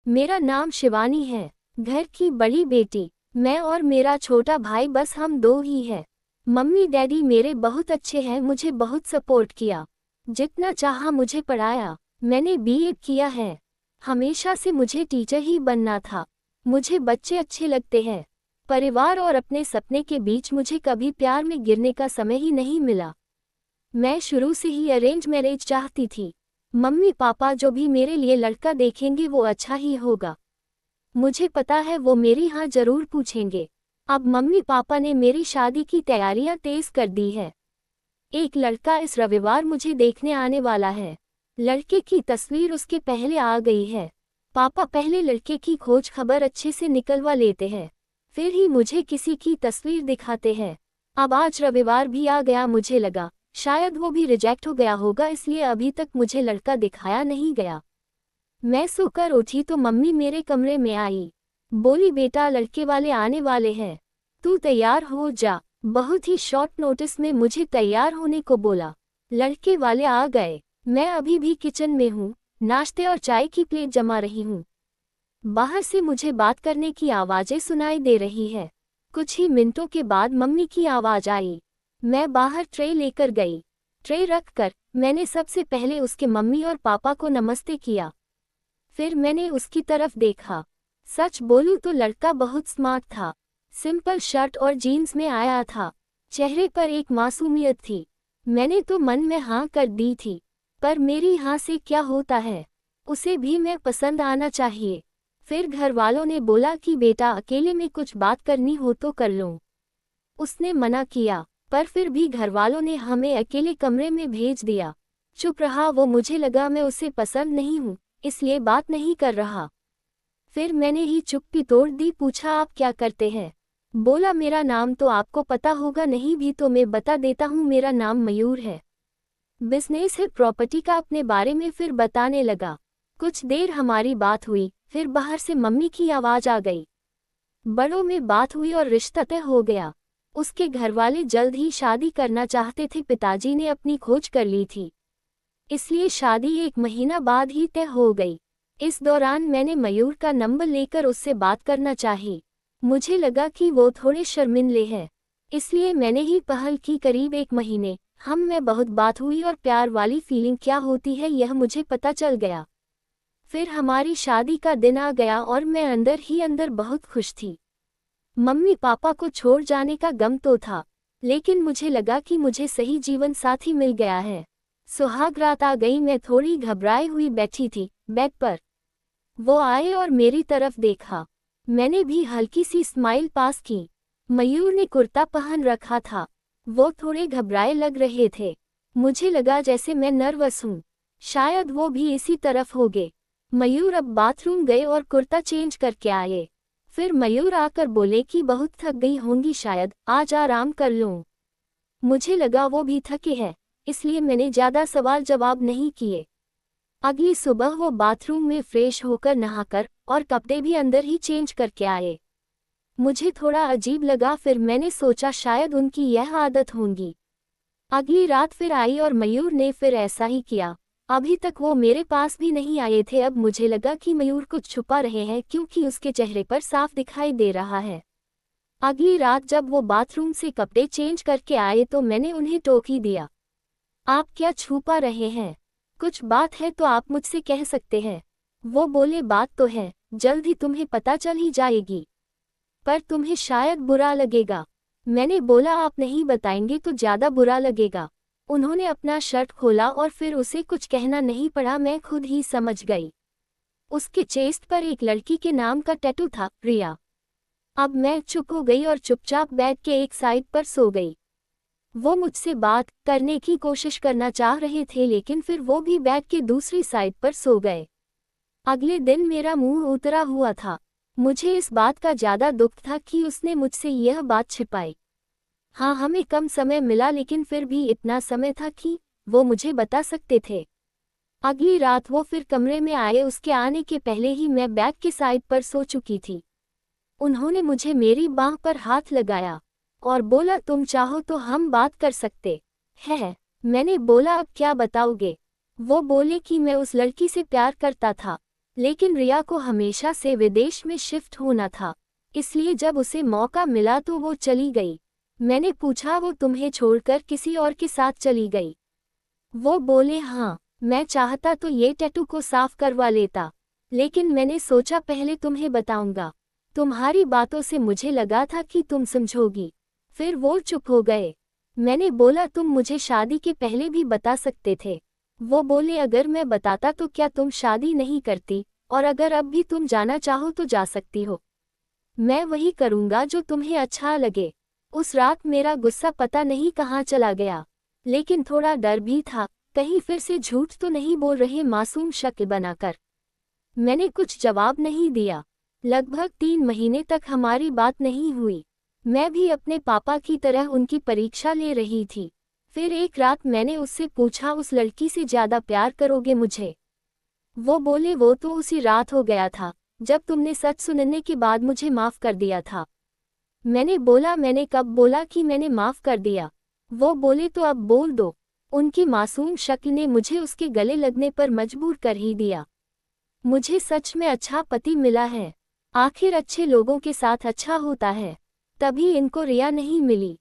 मेरा नाम शिवानी है, घर की बड़ी बेटी। मैं और मेरा छोटा भाई बस हम दो ही हैं। मम्मी डैडी मेरे बहुत अच्छे हैं, मुझे बहुत सपोर्ट किया। जितना चाहा मुझे पढ़ाया। मैंने बीएड किया है। हमेशा से मुझे टीचर ही बनना था। मुझे बच्चे अच्छे लगते हैं। परिवार और अपने सपने के बीच मुझे कभी प्यार में गिरने का समय ही नहीं मिला। मैं शुरू से ही अरेंज मैरिज चाहती थी। मम्मी पापा जो भी मेरे लिए लड़का देखेंगे वो अच्छा ही होगा। मुझे पता है वो मेरी हाँ जरूर पूछेंगे। अब मम्मी पापा ने मेरी शादी की तैयारियां तेज कर दी है। एक लड़का इस रविवार मुझे देखने आने वाला है। लड़के की तस्वीर उसके पहले आ गई है। पापा पहले लड़के की खोज खबर अच्छे से निकलवा लेते हैं, फिर ही मुझे किसी की तस्वीर दिखाते हैं। अब आज रविवार भी आ गया, मुझे लगा शायद वो भी रिजेक्ट हो गया होगा, इसलिए अभी तक मुझे लड़का दिखाया नहीं गया। मैं सोकर उठी तो मम्मी मेरे कमरे में आई। बोली बेटा लड़के वाले आने वाले हैं, तू तैयार हो जा। बहुत ही शॉर्ट नोटिस में मुझे तैयार होने को बोला। लड़के वाले आ गए। मैं अभी भी किचन में हूँ, नाश्ते और चाय की प्लेट जमा रही हूँ। बाहर से मुझे बात करने की आवाज़ें सुनाई दे रही है। कुछ ही मिनटों के बाद मम्मी की आवाज़ आई। मैं बाहर ट्रे लेकर गई। ट्रे रखकर मैंने सबसे पहले उसके मम्मी और पापा को नमस्ते किया। फिर मैंने उसकी तरफ देखा। सच बोलूं तो लड़का बहुत स्मार्ट था। सिंपल शर्ट और जीन्स में आया था। चेहरे पर एक मासूमियत थी। मैंने तो मन में हाँ कर दी थी, पर मेरी हाँ से क्या होता है, उसे भी मैं पसंद आना चाहिए। फिर घर वालों ने बोला कि बेटा अकेले में कुछ बात करनी हो तो कर लो। उसने मना किया, पर फिर भी घरवालों ने हमें अकेले कमरे में भेज दिया। चुप रहा वो, मुझे लगा मैं उसे पसंद नहीं हूँ, इसलिए बात नहीं कर रहा। फिर मैंने ही चुप्पी तोड़ दी। पूछा आप क्या करते हैं? बोला मेरा नाम तो आपको पता होगा, नहीं भी तो मैं बता देता हूँ, मेरा नाम मयूर है। बिजनेस है प्रॉपर्टी का, अपने बारे में फिर बताने लगा। कुछ देर हमारी बात हुई, फिर बाहर से मम्मी की आवाज़ आ गई। बड़ों में बात हुई और रिश्ता तय हो गया। उसके घरवाले जल्द ही शादी करना चाहते थे, पिताजी ने अपनी खोज कर ली थी, इसलिए शादी 1 महीना बाद ही तय हो गई। इस दौरान मैंने मयूर का नंबर लेकर उससे बात करना चाही। मुझे लगा कि वो थोड़े शर्मिंदे हैं, इसलिए मैंने ही पहल की। करीब 1 महीने हम में बहुत बात हुई और प्यार वाली फीलिंग क्या होती है यह मुझे पता चल गया। फिर हमारी शादी का दिन आ गया और मैं अंदर ही अंदर बहुत खुश थी। मम्मी पापा को छोड़ जाने का गम तो था, लेकिन मुझे लगा कि मुझे सही जीवन साथी मिल गया है। सुहाग रात आ गई। मैं थोड़ी घबराई हुई बैठी थी बेड पर। वो आए और मेरी तरफ देखा। मैंने भी हल्की सी स्माइल पास की। मयूर ने कुर्ता पहन रखा था। वो थोड़े घबराए लग रहे थे। मुझे लगा जैसे मैं नर्वस हूँ, शायद वो भी इसी तरफ होंगे। मयूर अब बाथरूम गए और कुर्ता चेंज करके आए। फिर मयूर आकर बोले कि बहुत थक गई होंगी शायद, आज आराम कर लूं। मुझे लगा वो भी थके हैं, इसलिए मैंने ज़्यादा सवाल जवाब नहीं किए। अगली सुबह वो बाथरूम में फ्रेश होकर नहाकर और कपड़े भी अंदर ही चेंज करके आए। मुझे थोड़ा अजीब लगा, फिर मैंने सोचा शायद उनकी यह आदत होगी। अगली रात फिर आई और मयूर ने फिर ऐसा ही किया। अभी तक वो मेरे पास भी नहीं आए थे। अब मुझे लगा कि मयूर कुछ छुपा रहे हैं, क्योंकि उसके चेहरे पर साफ दिखाई दे रहा है। अगली रात जब वो बाथरूम से कपड़े चेंज करके आए तो मैंने उन्हें टोक ही दिया। आप क्या छुपा रहे हैं? कुछ बात है तो आप मुझसे कह सकते हैं। वो बोले बात तो है, जल्द ही तुम्हें पता चल ही जाएगी, पर तुम्हें शायद बुरा लगेगा। मैंने बोला आप नहीं बताएंगे तो ज़्यादा बुरा लगेगा। उन्होंने अपना शर्ट खोला और फिर उसे कुछ कहना नहीं पड़ा, मैं खुद ही समझ गई। उसके चेस्ट पर एक लड़की के नाम का टैटू था, रिया। अब मैं चुप हो गई और चुपचाप बेड के एक साइड पर सो गई। वो मुझसे बात करने की कोशिश करना चाह रहे थे, लेकिन फिर वो भी बेड के दूसरी साइड पर सो गए। अगले दिन मेरा मुंह उतरा हुआ था। मुझे इस बात का ज़्यादा दुख था कि उसने मुझसे यह बात छिपाई। हाँ, हमें कम समय मिला, लेकिन फिर भी इतना समय था कि वो मुझे बता सकते थे। अगली रात वो फिर कमरे में आए। उसके आने के पहले ही मैं बेड के साइड पर सो चुकी थी। उन्होंने मुझे मेरी बांह पर हाथ लगाया और बोला तुम चाहो तो हम बात कर सकते हैं। मैंने बोला अब क्या बताओगे? वो बोले कि मैं उस लड़की से प्यार करता था। लेकिन रिया को हमेशा से विदेश में शिफ्ट होना था, इसलिए जब उसे मौका मिला तो वो चली गई। मैंने पूछा वो तुम्हें छोड़कर किसी और के साथ चली गई? वो बोले हाँ, मैं चाहता तो ये टैटू को साफ करवा लेता, लेकिन मैंने सोचा पहले तुम्हें बताऊंगा। तुम्हारी बातों से मुझे लगा था कि तुम समझोगी। फिर वो चुप हो गए। मैंने बोला तुम मुझे शादी के पहले भी बता सकते थे। वो बोले अगर मैं बताता तो क्या तुम शादी नहीं करती, और अगर अब भी तुम जाना चाहो तो जा सकती हो। मैं वही करूंगा जो तुम्हें अच्छा लगे। उस रात मेरा गुस्सा पता नहीं कहाँ चला गया, लेकिन थोड़ा डर भी था, कहीं फिर से झूठ तो नहीं बोल रहे मासूम शक्ल बनाकर। मैंने कुछ जवाब नहीं दिया। लगभग 3 महीने तक हमारी बात नहीं हुई। मैं भी अपने पापा की तरह उनकी परीक्षा ले रही थी। फिर एक रात मैंने उससे पूछा उस लड़की से ज़्यादा प्यार करोगे मुझे? वो बोले वो तो उसी रात हो गया था जब तुमने सच सुनने के बाद मुझे माफ़ कर दिया था। मैंने बोला मैंने कब बोला कि मैंने माफ़ कर दिया? वो बोले तो अब बोल दो। उनकी मासूम शक्ल ने मुझे उसके गले लगने पर मजबूर कर ही दिया। मुझे सच में अच्छा पति मिला है। आखिर अच्छे लोगों के साथ अच्छा होता है। तभी इनको रिया नहीं मिली।